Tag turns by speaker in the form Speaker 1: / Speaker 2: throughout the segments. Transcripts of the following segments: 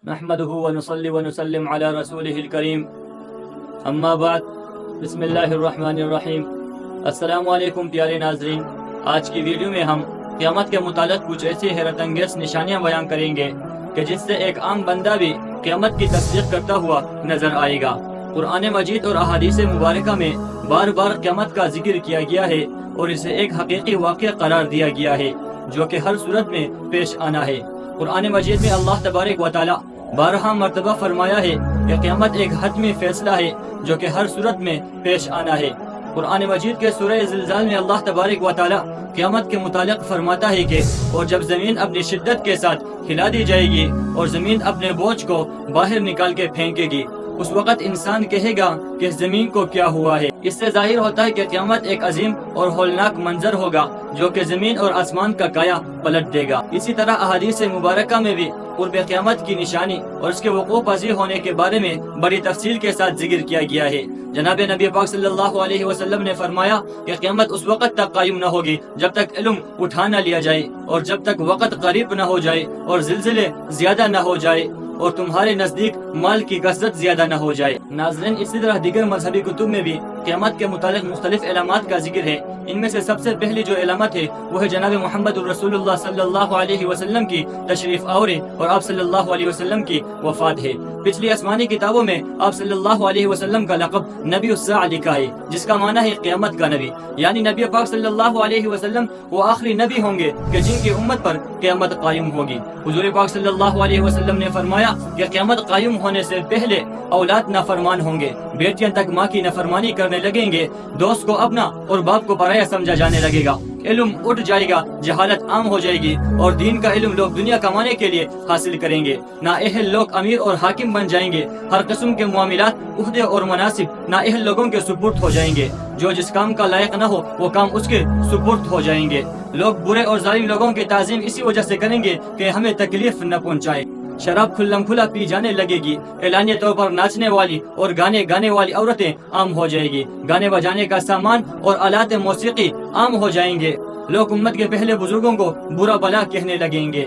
Speaker 1: نحمده ونصلي ونسلم على رسوله الكريم اما بعد بسم اللہ الرحمن الرحیم۔ السلام علیکم پیارے ناظرین، آج کی ویڈیو میں ہم قیامت کے متعلق کچھ ایسی حیرت انگیز نشانیاں بیان کریں گے کہ جس سے ایک عام بندہ بھی قیامت کی تصدیق کرتا ہوا نظر آئے گا۔ قرآن مجید اور احادیث مبارکہ میں بار بار قیامت کا ذکر کیا گیا ہے اور اسے ایک حقیقی واقعہ قرار دیا گیا ہے جو کہ ہر صورت میں پیش آنا ہے۔ قرآن مجید میں اللہ تبارک و تعالی بارہا مرتبہ فرمایا ہے کہ قیامت ایک حتمی فیصلہ ہے جو کہ ہر صورت میں پیش آنا ہے۔ قرآن مجید کے سورہ زلزال میں اللہ تبارک و تعالی قیامت کے متعلق فرماتا ہے کہ اور جب زمین اپنی شدت کے ساتھ ہلا دی جائے گی اور زمین اپنے بوجھ کو باہر نکال کے پھینکے گی، اس وقت انسان کہے گا کہ زمین کو کیا ہوا ہے۔ اس سے ظاہر ہوتا ہے کہ قیامت ایک عظیم اور ہولناک منظر ہوگا جو کہ زمین اور آسمان کا کایا پلٹ دے گا۔ اسی طرح احادیث مبارکہ میں بھی قرب قیامت کی نشانی اور اس کے وقوع پذیر ہونے کے بارے میں بڑی تفصیل کے ساتھ ذکر کیا گیا ہے۔ جناب نبی پاک صلی اللہ علیہ وسلم نے فرمایا کہ قیامت اس وقت تک قائم نہ ہوگی جب تک علم اٹھا نہ لیا جائے اور جب تک وقت قریب نہ ہو جائے اور زلزلے زیادہ نہ ہو جائے اور تمہارے نزدیک مال کی کثرت زیادہ نہ ہو جائے۔ ناظرین، اسی طرح دیگر مذہبی کتب میں بھی قیامت کے متعلق مختلف علامات کا ذکر ہے۔ ان میں سے سب سے پہلی جو علامت ہے وہ ہے جناب محمد الرسول اللہ صلی اللہ علیہ وسلم کی تشریف آوری اور آپ صلی اللہ علیہ وسلم کی وفات ہے۔ پچھلی آسمانی کتابوں میں آپ صلی اللہ علیہ وسلم کا لقب نبی الساعہ لکھا ہے جس کا معنی ہے قیامت کا نبی، یعنی نبی پاک صلی اللہ علیہ وسلم وہ آخری نبی ہوں گے کہ جن کی امت پر قیامت قائم ہوگی۔ حضور پاک صلی اللہ علیہ وسلم نے فرمایا کہ قیامت قائم ہونے سے پہلے اولاد نافرمان ہوں گے، بیٹیاں تک ماں کی نافرمانی کرنے لگیں گے، دوست کو اپنا اور باپ کو پرایا سمجھا جانے لگے گا، علم اٹھ جائے گا، جہالت عام ہو جائے گی اور دین کا علم لوگ دنیا کمانے کے لیے حاصل کریں گے، نااہل لوگ امیر اور حاکم بن جائیں گے، ہر قسم کے معاملات، عہدے اور مناصب نااہل لوگوں کے سپرد ہو جائیں گے، جو جس کام کا لائق نہ ہو وہ کام اس کے سپرد ہو جائیں گے، لوگ برے اور ظالم لوگوں کی تعظیم اسی وجہ سے کریں گے کہ ہمیں تکلیف نہ پہنچائے، شراب کھلم کھلا پی جانے لگے گی، اعلانیہ طور پر ناچنے والی اور گانے گانے والی عورتیں عام ہو جائے گی، گانے بجانے کا سامان اور آلات موسیقی عام ہو جائیں گے، لوگ امت کے پہلے بزرگوں کو برا بلا کہنے لگیں گے،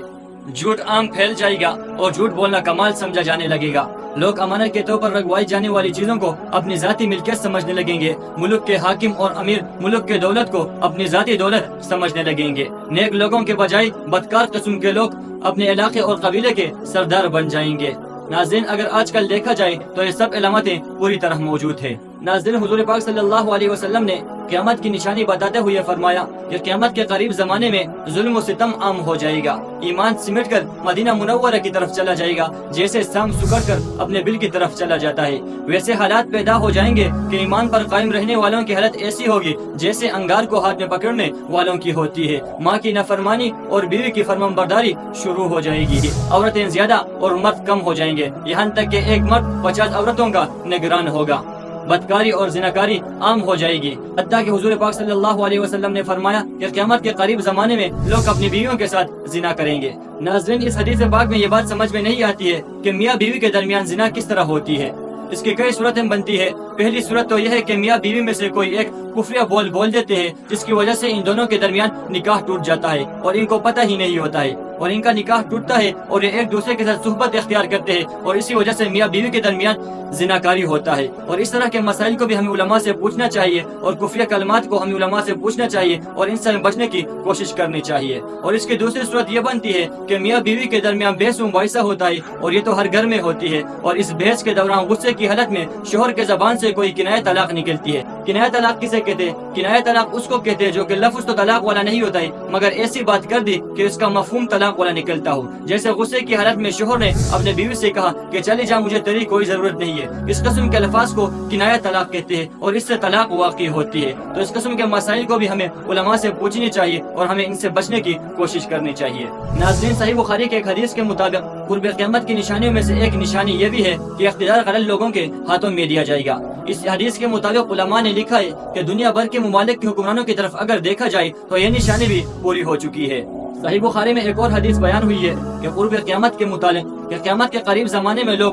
Speaker 1: جھوٹ عام پھیل جائے گا اور جھوٹ بولنا کمال سمجھا جانے لگے گا، لوگ امانت کے طور پر رگوائی جانے والی چیزوں کو اپنی ذاتی ملکیت سمجھنے لگیں گے، ملک کے حاکم اور امیر ملک کے دولت کو اپنی ذاتی دولت سمجھنے لگیں گے، نیک لوگوں کے بجائے بدکار قسم کے لوگ اپنے علاقے اور قبیلے کے سردار بن جائیں گے۔ ناظرین، اگر آج کل دیکھا جائے تو یہ سب علامتیں پوری طرح موجود ہیں۔ ناظرین، حضور پاک صلی اللہ علیہ وسلم نے قیامت کی نشانی بتاتے ہوئے فرمایا کہ قیامت کے قریب زمانے میں ظلم و ستم عام ہو جائے گا، ایمان سمٹ کر مدینہ منورہ کی طرف چلا جائے گا، جیسے سام سکڑ کر اپنے بل کی طرف چلا جاتا ہے، ویسے حالات پیدا ہو جائیں گے کہ ایمان پر قائم رہنے والوں کی حالت ایسی ہوگی جیسے انگار کو ہاتھ میں پکڑنے والوں کی ہوتی ہے، ماں کی نافرمانی اور بیوی کی فرمان برداری شروع ہو جائے گی، عورتیں زیادہ اور مرد کم ہو جائیں گے، یہاں تک کہ ایک مرد 50 عورتوں کا نگران ہوگا، بدکاری اور زناکاری عام ہو جائے گی، حتیٰ کہ حضور پاک صلی اللہ علیہ وسلم نے فرمایا کہ قیامت کے قریب زمانے میں لوگ اپنی بیویوں کے ساتھ زنا کریں گے۔ ناظرین، اس حدیث پاک میں یہ بات سمجھ میں نہیں آتی ہے کہ میاں بیوی کے درمیان زنا کس طرح ہوتی ہے۔ اس کی کئی صورتیں بنتی ہے۔ پہلی صورت تو یہ ہے کہ میاں بیوی میں سے کوئی ایک کفریہ بول دیتے ہیں جس کی وجہ سے ان دونوں کے درمیان نکاح ٹوٹ جاتا ہے اور ان کو پتہ ہی نہیں ہوتا ہے، اور ان کا نکاح ٹوٹتا ہے اور یہ ایک دوسرے کے ساتھ صحبت اختیار کرتے ہیں اور اسی وجہ سے میاں بیوی کے درمیان زناکاری ہوتا ہے، اور اس طرح کے مسائل کو بھی ہمیں علماء سے پوچھنا چاہیے اور کفریہ کلمات کو ہمیں علماء سے پوچھنا چاہیے اور ان سے بچنے کی کوشش کرنی چاہیے۔ اور اس کی دوسری صورت یہ بنتی ہے کہ میاں بیوی کے درمیان بحث و مباحثہ ہوتا ہے اور یہ تو ہر گھر میں ہوتی ہے، اور اس بحث کے دوران غصے کی حالت میں شوہر کے زبان سے کوئی کنایہ طلاق نکلتی ہے۔ کنایہ طلاق کسے کہتے ہیں؟ کنایہ طلاق اس کو کہتے ہیں جو کہ لفظ تو طلاق والا نہیں ہوتا ہے مگر ایسی بات کر دی کہ اس کا مفہوم طلاق والا نکلتا ہو، جیسے غصے کی حالت میں شوہر نے اپنے بیوی سے کہا کہ چلی جا، مجھے تیری کوئی ضرورت نہیں ہے۔ اس قسم کے الفاظ کو کنایہ طلاق کہتے ہیں اور اس سے طلاق واقع ہوتی ہے۔ تو اس قسم کے مسائل کو بھی ہمیں علماء سے پوچھنی چاہیے اور ہمیں ان سے بچنے کی کوشش کرنی چاہیے۔ ناظرین، صحیح بخاری کے ایک حدیث کے مطابق قرب قیامت کی نشانیوں میں سے ایک نشانی یہ بھی ہے کہ اقتدار غلط لوگوں کے ہاتھوں میں دیا جائے گا۔ اس حدیث کے مطابق علماء نے لکھا ہے کہ دنیا بھر کے ممالک کے حکمرانوں کی طرف اگر دیکھا جائے تو یہ نشانی بھی پوری ہو چکی ہے۔ صحیح بخاری میں ایک اور حدیث بیان ہوئی ہے کہ قرب قیامت کے متعلق کہ قیامت کے قریب زمانے میں لوگ